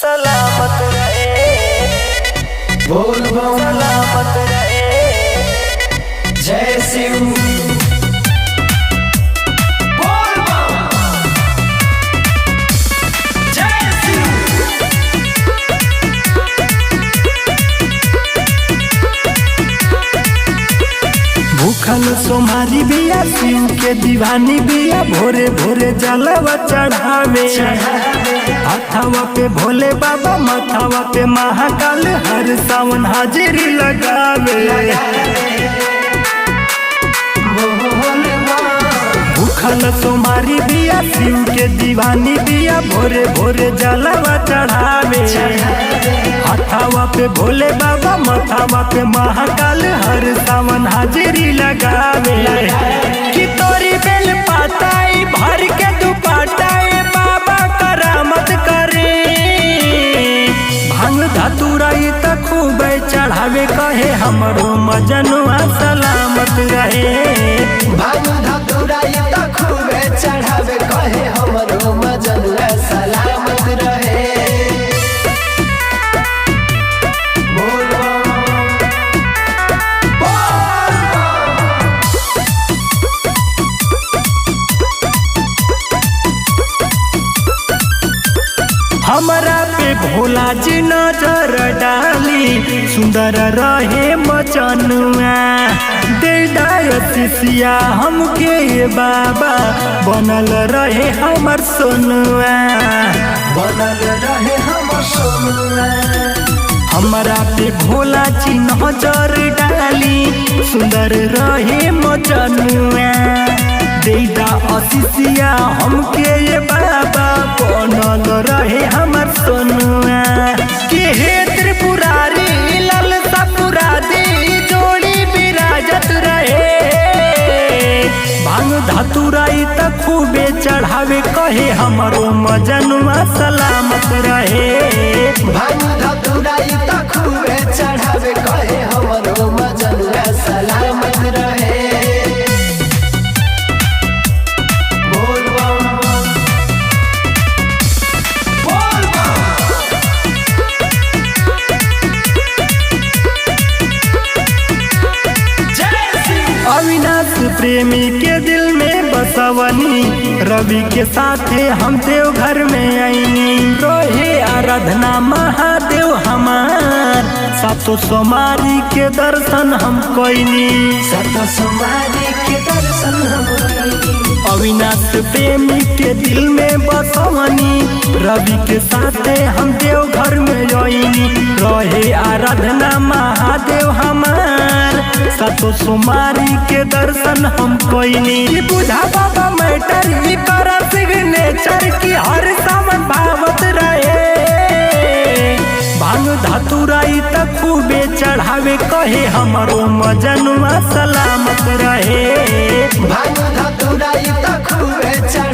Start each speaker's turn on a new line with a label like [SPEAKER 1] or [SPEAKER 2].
[SPEAKER 1] सलामत रहे,
[SPEAKER 2] बोल बम
[SPEAKER 1] सलामत रहे।
[SPEAKER 2] जय शिव। बोल बम जय शिव।
[SPEAKER 3] भूखल सोमारी बिया शिव के दीवानी बिया भोरे भोरे जलवा चढ़ावे। हाथावा पे भोले बाबा माथावा पे महाकाल हर सावन हाजिरी लगावे। भूखल सोमारी बिया शिव के दीवानी बिया भोरे भोरे जलवा चढ़ावे। हाथावा पे भोले बाबा माथावा पे महाकाल हर सावन हाजिरी लगावे। कि तोरी बेल पाताई भर के दुपाटाई बाबा करामत करे। भांग धतुराई त खूब चढ़ावे कहे हमरो मजनुआ सलामत रहे।
[SPEAKER 2] भांग धतुराई त खूबे चढ़ावे कहे हमरो मजनुआ सलामत रहे। बोल बम बोल बम।
[SPEAKER 3] हमरा पे भोला जी नजर डाली सुंदर रहे मचनुआ। शिष्या हमके बाबा बनल रहे हमर सोनुआ।
[SPEAKER 2] बनल रहे हमर सोनुआ।
[SPEAKER 3] हमरा पे भोला जी नजर डाली सुंदर रहे मचनुआ। देदा शिष्या हमके बाबा बनल रहे हमर सोनुआ। कि हे त्रिपुरारी ललता पुरादी जोड़ी विराजत रहे। भांग धतुराई त खूबे चढ़ावे कहे हमरो मजनुआ सलामत रहे।
[SPEAKER 2] भांग धतुराई त खूबे चढ़ावे कहे हमरो मजनुआ सलामत रहे। बोल बम बोल बम। जय शिव।
[SPEAKER 3] अविनाश प्रेमी के दिल में बसवनी रवि के साथे हम देव घर में आईनी। रोहे आराधना महादेव हमार सातो सोमारी के दर्शन हम कोइनी।
[SPEAKER 2] सत सोमवारी के दर्शन हम कइनी।
[SPEAKER 3] अविनाश प्रेमी के दिल में बसवनी रवि के साथे हम देव घर में आईनी। रोहे आराधना महादेव हमार सातो सोमारी के दर्शन हम कोइनी। बुझा बाबा मैटर ही कर सिग्नेचर की हर सावन भावत रहे। भांग धतुराई त खूबे चढ़ावे कहे हमरो मजनुआ सलामत रहे।
[SPEAKER 2] भांग धतुराई त खूबे चढ़ावे